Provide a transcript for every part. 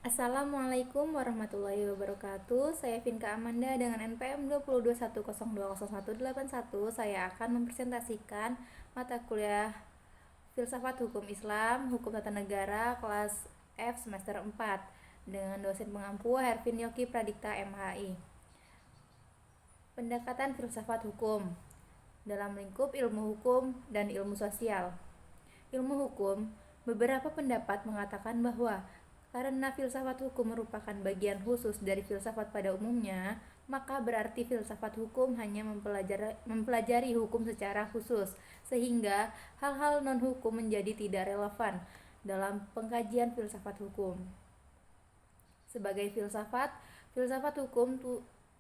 Assalamualaikum warahmatullahi wabarakatuh. Saya Vinka Amanda dengan NPM 22210201881. Saya akan mempresentasikan mata kuliah Filsafat Hukum Islam, Hukum Tata Negara kelas F semester 4 dengan dosen pengampu Hervin Yoki Pradikta MHI. Pendekatan filsafat hukum dalam lingkup ilmu hukum dan ilmu sosial. Ilmu hukum, beberapa pendapat mengatakan bahwa karena filsafat hukum merupakan bagian khusus dari filsafat pada umumnya, maka berarti filsafat hukum hanya mempelajari hukum secara khusus, sehingga hal-hal non-hukum menjadi tidak relevan dalam pengkajian filsafat hukum. Sebagai filsafat, filsafat hukum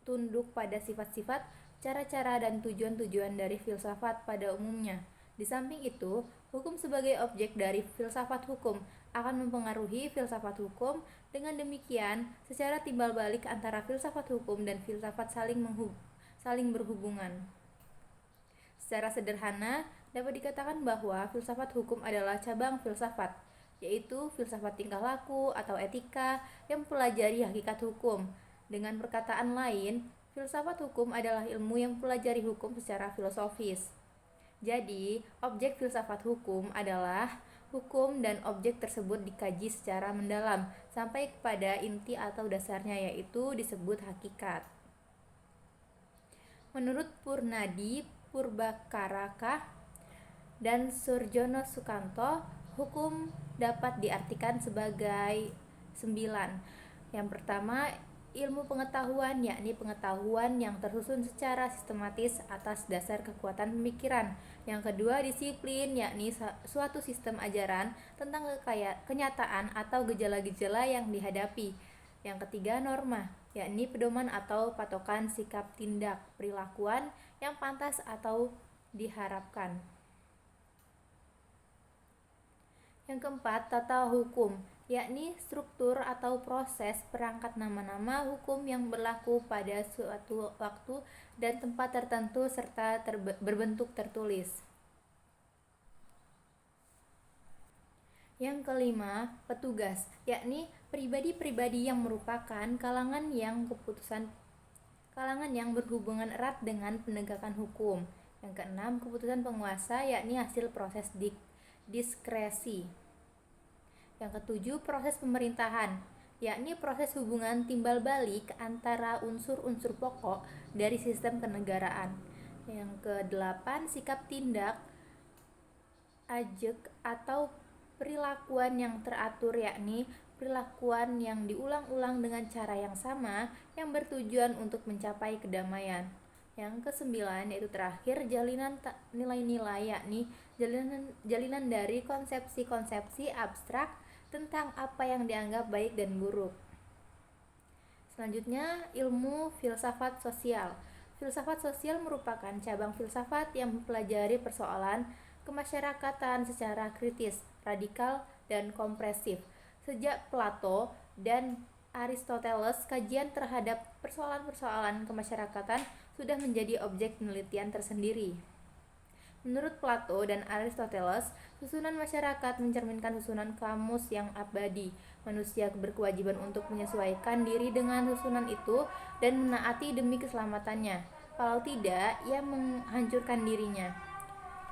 tunduk pada sifat-sifat, cara-cara, dan tujuan-tujuan dari filsafat pada umumnya. Di samping itu, hukum sebagai objek dari filsafat hukum akan mempengaruhi filsafat hukum. Dengan demikian, secara timbal balik antara filsafat hukum dan filsafat saling berhubungan. Secara sederhana, dapat dikatakan bahwa filsafat hukum adalah cabang filsafat, yaitu filsafat tingkah laku atau etika yang mempelajari hakikat hukum. Dengan perkataan lain, filsafat hukum adalah ilmu yang mempelajari hukum secara filosofis. Jadi, objek filsafat hukum adalah hukum dan objek tersebut dikaji secara mendalam sampai kepada inti atau dasarnya, yaitu disebut hakikat. Menurut Purnadi Purbakaraka dan Surjono Sukanto, hukum dapat diartikan sebagai 9. Yang pertama, ilmu pengetahuan, yakni pengetahuan yang tersusun secara sistematis atas dasar kekuatan pemikiran. Yang kedua, disiplin, yakni suatu sistem ajaran tentang kenyataan atau gejala-gejala yang dihadapi. Yang ketiga, norma, yakni pedoman atau patokan sikap tindak perilakuan yang pantas atau diharapkan. Yang keempat, tata hukum, yakni struktur atau proses perangkat nama-nama hukum yang berlaku pada suatu waktu dan tempat tertentu serta berbentuk tertulis. Yang kelima, petugas, yakni pribadi-pribadi yang merupakan kalangan yang berhubungan erat dengan penegakan hukum. Yang keenam, keputusan penguasa, yakni hasil proses diskresi. Yang ketujuh, proses pemerintahan, yakni proses hubungan timbal balik antara unsur-unsur pokok dari sistem kenegaraan. Yang kedelapan, sikap tindak ajek atau perilakuan yang teratur, yakni perilakuan yang diulang-ulang dengan cara yang sama yang bertujuan untuk mencapai kedamaian. Yang kesembilan, yaitu terakhir, jalinan nilai-nilai, yakni jalinan dari konsepsi-konsepsi abstrak tentang apa yang dianggap baik dan buruk. Selanjutnya, ilmu filsafat sosial. Filsafat sosial merupakan cabang filsafat yang mempelajari persoalan kemasyarakatan secara kritis, radikal, dan kompresif. Sejak Plato dan Aristoteles, kajian terhadap persoalan-persoalan kemasyarakatan sudah menjadi objek penelitian tersendiri. Menurut Plato dan Aristoteles, susunan masyarakat mencerminkan susunan kamus yang abadi. Manusia berkewajiban untuk menyesuaikan diri dengan susunan itu dan menaati demi keselamatannya. Kalau tidak, ia menghancurkan dirinya.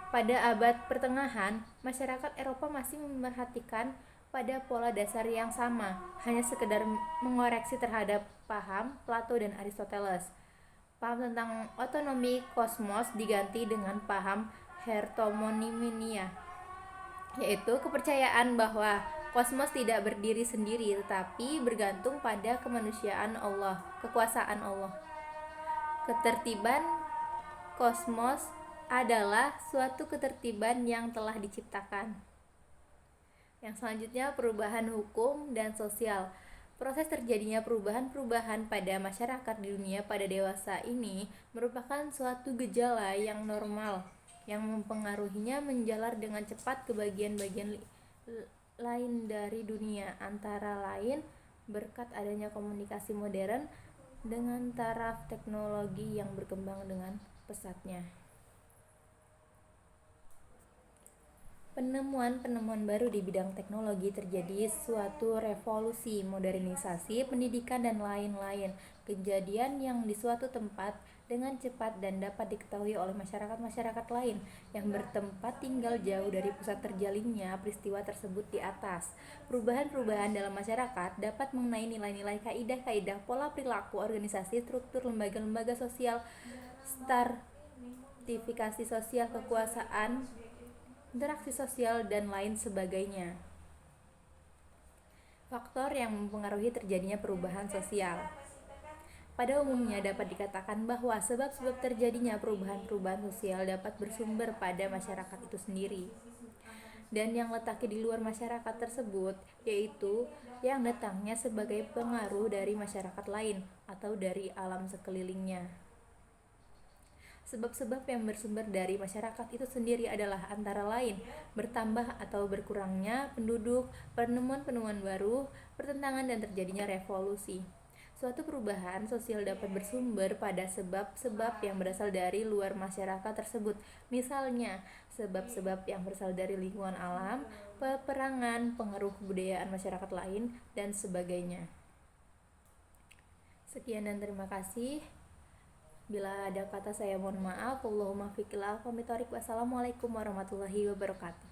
Pada abad pertengahan, masyarakat Eropa masih memerhatikan pada pola dasar yang sama, hanya sekedar mengoreksi terhadap paham Plato dan Aristoteles. Paham tentang otonomi kosmos diganti dengan paham hertomonimia, yaitu kepercayaan bahwa kosmos tidak berdiri sendiri tetapi bergantung pada kemanusiaan Allah, kekuasaan Allah. Ketertiban kosmos adalah suatu ketertiban yang telah diciptakan. Yang selanjutnya, perubahan hukum dan sosial. Proses terjadinya perubahan-perubahan pada masyarakat di dunia pada dewasa ini merupakan suatu gejala yang normal yang mempengaruhinya menjalar dengan cepat ke bagian-bagian lain dari dunia, antara lain berkat adanya komunikasi modern dengan taraf teknologi yang berkembang dengan pesatnya. Penemuan-penemuan baru di bidang teknologi terjadi suatu revolusi, modernisasi, pendidikan, dan lain-lain. Kejadian yang di suatu tempat dengan cepat dan dapat diketahui oleh masyarakat-masyarakat lain yang bertempat tinggal jauh dari pusat terjalinnya peristiwa tersebut di atas. Perubahan-perubahan dalam masyarakat dapat mengenai nilai-nilai, kaidah-kaidah, pola perilaku, organisasi, struktur, lembaga-lembaga sosial, stratifikasi sosial, kekuasaan, interaksi sosial, dan lain sebagainya. Faktor yang mempengaruhi terjadinya perubahan sosial. Pada umumnya dapat dikatakan bahwa sebab-sebab terjadinya perubahan-perubahan sosial dapat bersumber pada masyarakat itu sendiri dan yang letaknya di luar masyarakat tersebut, yaitu yang datangnya sebagai pengaruh dari masyarakat lain atau dari alam sekelilingnya. Sebab-sebab yang bersumber dari masyarakat itu sendiri adalah antara lain bertambah atau berkurangnya penduduk, penemuan-penemuan baru, pertentangan, dan terjadinya revolusi. Suatu perubahan sosial dapat bersumber pada sebab-sebab yang berasal dari luar masyarakat tersebut. Misalnya, sebab-sebab yang berasal dari lingkungan alam, peperangan, pengaruh kebudayaan masyarakat lain, dan sebagainya. Sekian dan terima kasih. Bila ada kata saya mohon maaf. Allahumma fiqil al-qamitoriq. Wassalamualaikum warahmatullahi wabarakatuh.